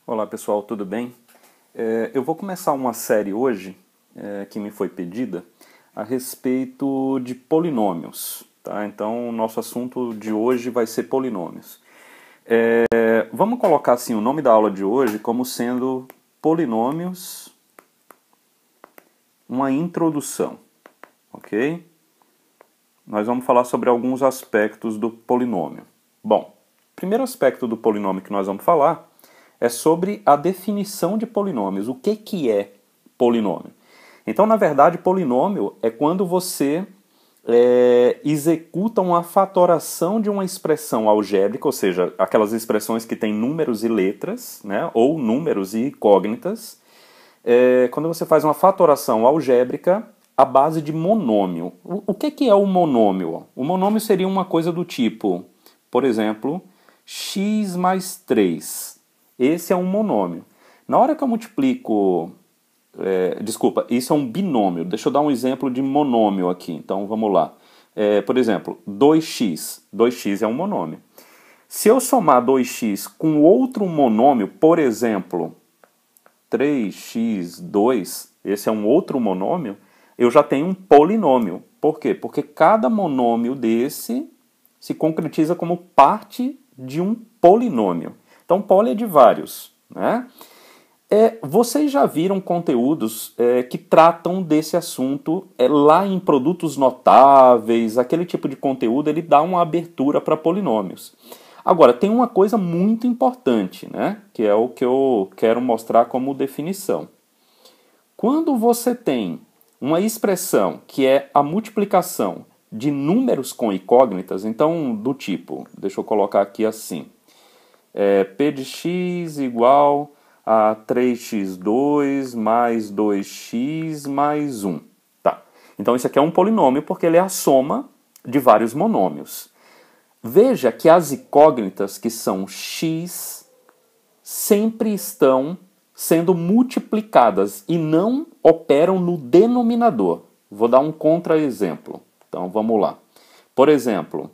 Olá pessoal, tudo bem? Eu vou começar uma série hoje que me foi pedida a respeito de polinômios, tá? Então o nosso assunto de hoje vai ser polinômios. Vamos colocar assim o nome da aula de hoje como sendo polinômios, uma introdução, ok? Nós vamos falar sobre alguns aspectos do polinômio. Bom, o primeiro aspecto do polinômio que nós vamos falar é sobre a definição de polinômios. O que é polinômio? Então, na verdade, polinômio é quando você executa uma fatoração de uma expressão algébrica, ou seja, aquelas expressões que têm números e letras, né, ou números e incógnitas. Quando você faz uma fatoração algébrica à base de monômio. O que é o monômio? O monômio seria uma coisa do tipo, por exemplo, x mais 3. Esse é um monômio. Na hora que eu multiplico... desculpa, isso é um binômio. Deixa eu dar um exemplo de monômio aqui. Então, vamos lá. Por exemplo, 2x. 2x é um monômio. Se eu somar 2x com outro monômio, por exemplo, 3x2, esse é um outro monômio, eu já tenho um polinômio. Por quê? Porque cada monômio desse se concretiza como parte de um polinômio. Então, poli é de vários, né? Vocês já viram conteúdos que tratam desse assunto lá em Produtos Notáveis, aquele tipo de conteúdo, ele dá uma abertura para polinômios. Agora, tem uma coisa muito importante, né? Que é o que eu quero mostrar como definição. Quando você tem uma expressão que é a multiplicação de números com incógnitas, então do tipo, deixa eu colocar aqui assim, p de x igual a 3x2 mais 2x mais 1. Tá. Então isso aqui é um polinômio porque ele é a soma de vários monômios. Veja que as incógnitas, que são x, sempre estão sendo multiplicadas e não operam no denominador. Vou dar um contra-exemplo. Então vamos lá. Por exemplo,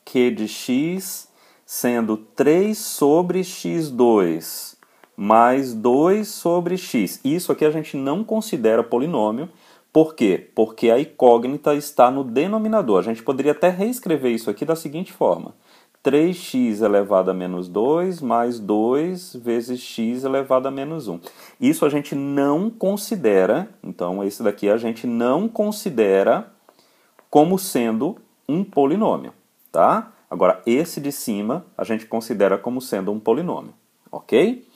q de x sendo 3 sobre x2 mais 2 sobre x. Isso aqui a gente não considera polinômio. Por quê? Porque a incógnita está no denominador. A gente poderia até reescrever isso aqui da seguinte forma. 3x elevado a menos 2 mais 2 vezes x elevado a menos 1. Isso a gente não considera, então esse daqui a gente não considera como sendo um polinômio, tá? Agora, esse de cima a gente considera como sendo um polinômio, ok?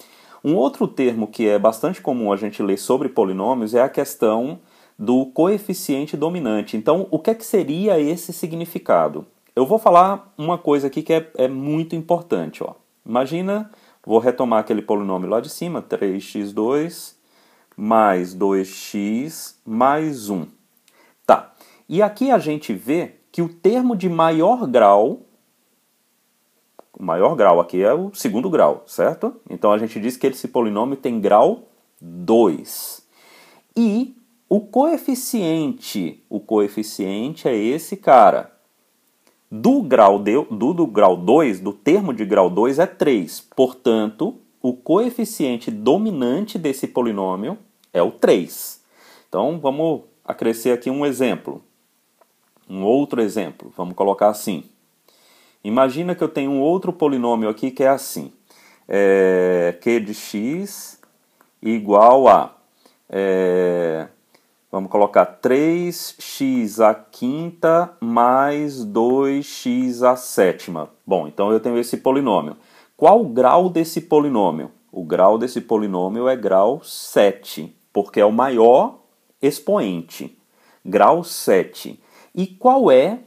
Um outro termo que é bastante comum a gente ler sobre polinômios é a questão do coeficiente dominante. Então, o que seria esse significado? Eu vou falar uma coisa aqui que é muito importante. Ó. Imagina, vou retomar aquele polinômio lá de cima, 3x2 mais 2x mais 1. Tá, e aqui a gente vê que o termo de maior grau... O maior grau aqui é o segundo grau, certo? Então a gente diz que esse polinômio tem grau 2. E o coeficiente é esse cara. Do grau 2, do termo de grau 2 é 3. Portanto, o coeficiente dominante desse polinômio é o 3. Então vamos acrescer aqui um exemplo. Um outro exemplo. Vamos colocar assim. Imagina que eu tenho um outro polinômio aqui que é assim. Q de x igual a... vamos colocar 3x à quinta mais 2x à sétima. Bom, então eu tenho esse polinômio. Qual o grau desse polinômio? O grau desse polinômio é grau 7, porque é o maior expoente. Grau 7. E qual é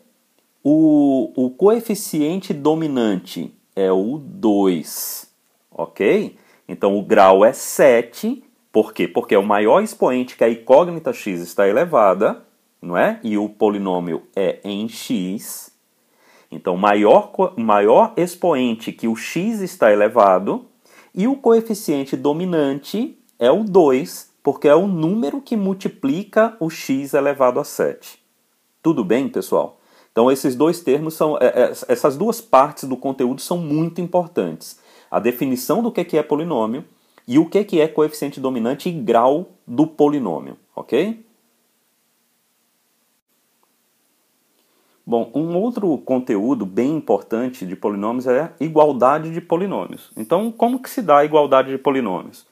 o coeficiente dominante? É o 2, ok? Então o grau é 7, por quê? Porque é o maior expoente que a incógnita x está elevada, não é? E o polinômio é em x. Então o maior expoente que o x está elevado, e o coeficiente dominante é o 2, porque é o número que multiplica o x elevado a 7. Tudo bem, pessoal? Então esses dois termos essas duas partes do conteúdo são muito importantes. a definição do que é polinômio e o que é coeficiente dominante e grau do polinômio, ok? Bom, um outro conteúdo bem importante de polinômios é igualdade de polinômios. Então, como que se dá a igualdade de polinômios?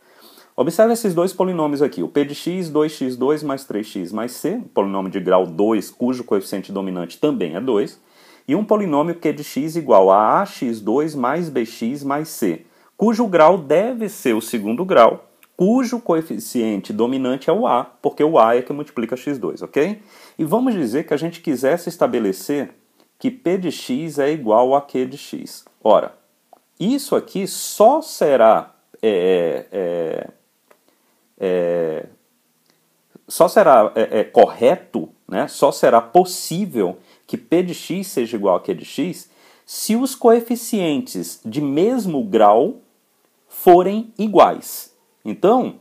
Observe esses dois polinômios aqui, o p de x, 2x2 mais 3x mais c, um polinômio de grau 2, cujo coeficiente dominante também é 2, e um polinômio q de x igual a ax2 mais bx mais c, cujo grau deve ser o segundo grau, cujo coeficiente dominante é o a, porque o a é que multiplica x2, ok? E vamos dizer que a gente quisesse estabelecer que p de x é igual a q de x. Ora, isso aqui só será correto, né? Só será possível que p de x seja igual a q de x se os coeficientes de mesmo grau forem iguais. Então,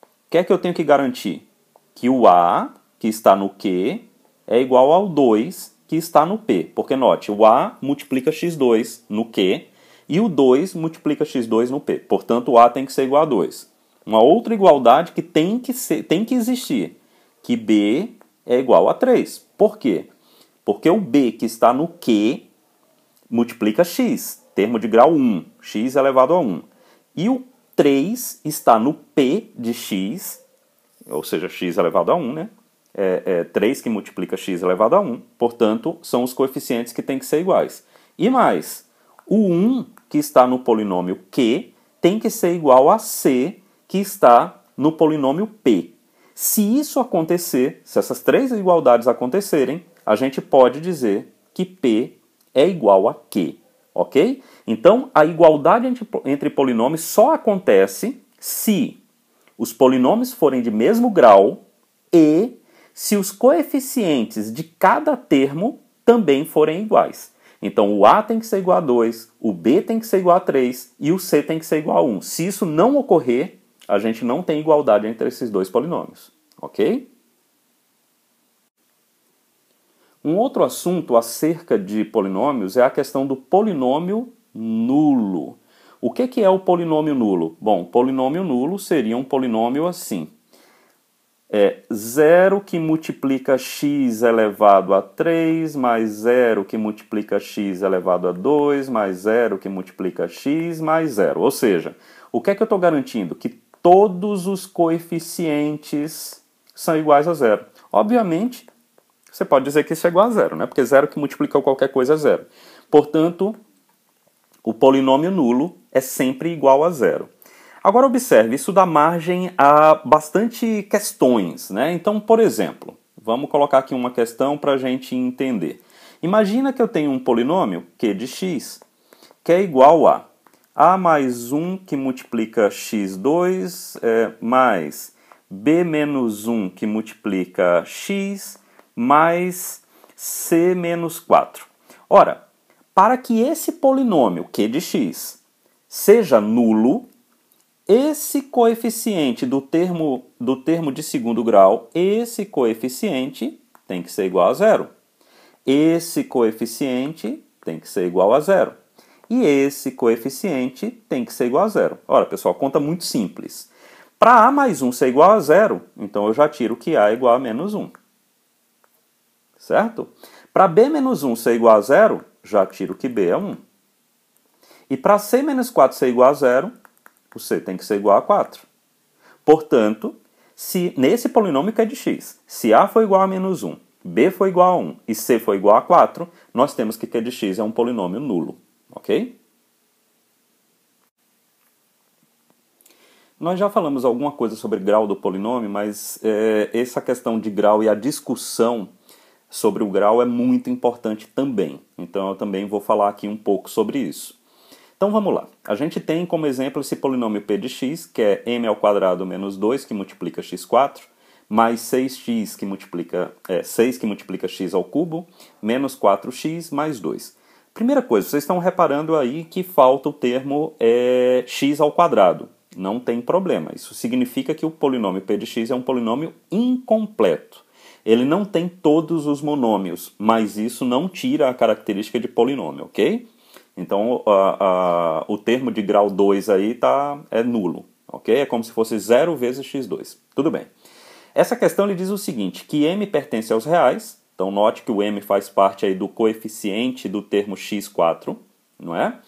o que é que eu tenho que garantir? Que o a, que está no q, é igual ao 2, que está no p. Porque, note, o a multiplica x2 no q e o 2 multiplica x2 no p. Portanto, o a tem que ser igual a 2. Uma outra igualdade que tem que existir, que b é igual a 3. Por quê? Porque o b que está no q multiplica x, termo de grau 1, x elevado a 1. E o 3 está no p de x, ou seja, x elevado a 1, né? 3 que multiplica x elevado a 1, portanto, são os coeficientes que têm que ser iguais. E mais, o 1 que está no polinômio q tem que ser igual a c que está no polinômio p. Se isso acontecer, se essas três igualdades acontecerem, a gente pode dizer que p é igual a q, ok? Então, a igualdade entre polinômios só acontece se os polinômios forem de mesmo grau e se os coeficientes de cada termo também forem iguais. Então, o a tem que ser igual a 2, o b tem que ser igual a 3 e o c tem que ser igual a 1. Se isso não ocorrer, a gente não tem igualdade entre esses dois polinômios, ok? Um outro assunto acerca de polinômios é a questão do polinômio nulo. O que é o polinômio nulo? Bom, polinômio nulo seria um polinômio assim. 0 que multiplica x elevado a 3, mais 0 que multiplica x elevado a 2, mais 0 que multiplica x, mais 0. Ou seja, o que é que eu estou garantindo? Que todos os coeficientes são iguais a 0. Obviamente, você pode dizer que isso é igual a 0, né? Porque 0 que multiplica qualquer coisa é 0. Portanto, o polinômio nulo é sempre igual a 0. Agora observe, isso dá margem a bastante questões, né? Então, por exemplo, vamos colocar aqui uma questão para a gente entender. Imagina que eu tenho um polinômio, q de x, que é igual a mais 1 que multiplica x2 mais b menos 1 que multiplica x mais c menos 4. Ora, para que esse polinômio q de x seja nulo, esse coeficiente do termo de segundo grau, esse coeficiente tem que ser igual a 0. Esse coeficiente tem que ser igual a 0. E esse coeficiente tem que ser igual a 0. Ora, pessoal, conta muito simples. Para a mais 1 ser igual a 0, então eu já tiro que a é igual a menos 1. Certo? Para b menos 1 ser igual a 0, já tiro que b é 1. E para c menos 4 ser igual a 0, o c tem que ser igual a 4. Portanto, se nesse polinômio que é de x, se a for igual a menos 1, b for igual a 1 e c for igual a 4, nós temos que q de x é um polinômio nulo. Ok? Nós já falamos alguma coisa sobre grau do polinômio, mas essa questão de grau e a discussão sobre o grau é muito importante também. Então eu também vou falar aqui um pouco sobre isso. Então vamos lá. A gente tem como exemplo esse polinômio p de x, que é m ao quadrado menos 2, que multiplica x4, mais 6x, que multiplica, 6 que multiplica x ao cubo, menos 4x, mais 2. Primeira coisa, vocês estão reparando aí que falta o termo x ao quadrado. Não tem problema. Isso significa que o polinômio p de x é um polinômio incompleto. Ele não tem todos os monômios, mas isso não tira a característica de polinômio, ok? Então, o termo de grau 2 aí é nulo, ok? É como se fosse 0 vezes x2. Tudo bem. Essa questão ele diz o seguinte, que m pertence aos reais, então note que o m faz parte aí do coeficiente do termo x4, não é?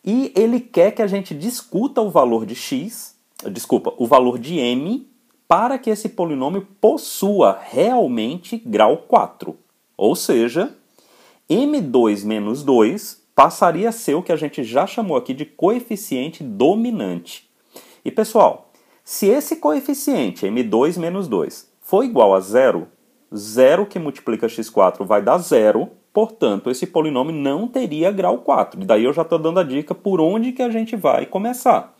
E ele quer que a gente discuta o valor de o valor de m, para que esse polinômio possua realmente grau 4. Ou seja, m2 menos 2 passaria a ser o que a gente já chamou aqui de coeficiente dominante. E pessoal, se esse coeficiente, m2 menos 2, for igual a 0, 0 que multiplica x4 vai dar 0, portanto, esse polinômio não teria grau 4. E daí eu já estou dando a dica por onde que a gente vai começar.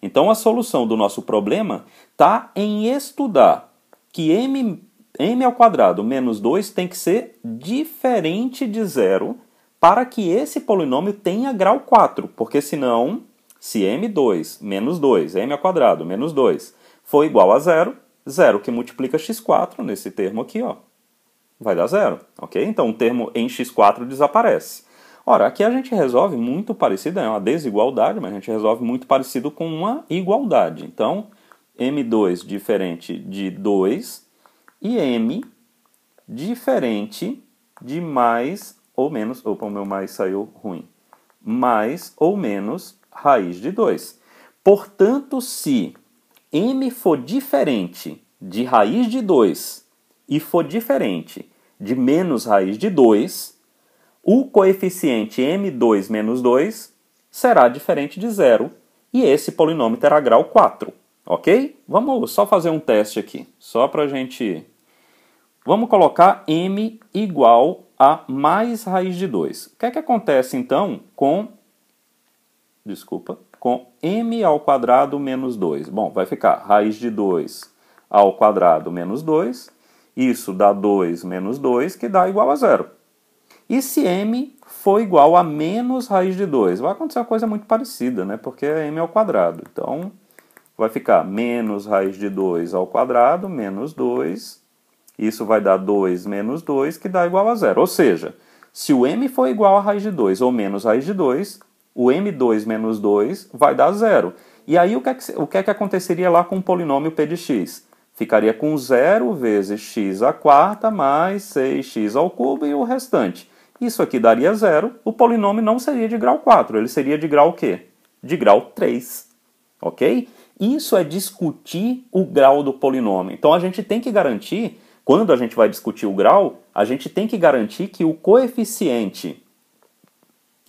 Então, a solução do nosso problema está em estudar que m ao quadrado menos 2 tem que ser diferente de 0 para que esse polinômio tenha grau 4, porque senão, se m2 menos 2, m ao quadrado menos 2, for igual a 0, 0 que multiplica x4, nesse termo aqui, ó, vai dar 0, ok? Então, o termo em x4 desaparece. Ora, aqui a gente resolve muito parecido, é uma desigualdade, mas a gente resolve muito parecido com uma igualdade. Então, m2 diferente de 2 e m diferente de mais ou menos... Opa, o meu mais saiu ruim. Mais ou menos raiz de 2. Portanto, se m for diferente de raiz de 2 e for diferente de menos raiz de 2, o coeficiente m2 menos 2 será diferente de 0 e esse polinômio terá grau 4, ok? Vamos só fazer um teste aqui, só para a gente... Vamos colocar m igual a mais raiz de 2. O que é que acontece então com m ao quadrado menos 2? Bom, vai ficar raiz de 2 ao quadrado menos 2, isso dá 2 menos 2, que dá igual a 0. E se m for igual a menos raiz de 2? Vai acontecer uma coisa muito parecida, né? Porque é m ao quadrado. Então, vai ficar menos raiz de 2 ao quadrado, menos 2. Isso vai dar 2 menos 2, que dá igual a 0. Ou seja, se o m for igual a raiz de 2 ou menos raiz de 2, o m2 menos 2 vai dar 0. E aí, o que é que aconteceria lá com o polinômio p de x? Ficaria com 0 vezes x à quarta mais 6x ao cubo e o restante. Isso aqui daria 0, o polinômio não seria de grau 4, ele seria de grau o quê? De grau 3, ok? Isso é discutir o grau do polinômio. Então a gente tem que garantir, quando a gente vai discutir o grau, a gente tem que garantir que o coeficiente,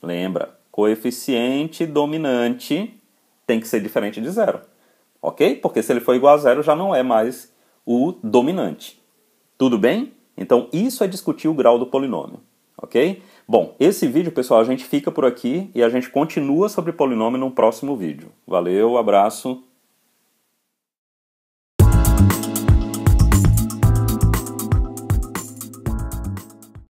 lembra, coeficiente dominante tem que ser diferente de 0, ok? Porque se ele for igual a 0 já não é mais o dominante. Tudo bem? Então isso é discutir o grau do polinômio. Ok? Bom, esse vídeo, pessoal, a gente fica por aqui e a gente continua sobre polinômio no próximo vídeo. Valeu, abraço.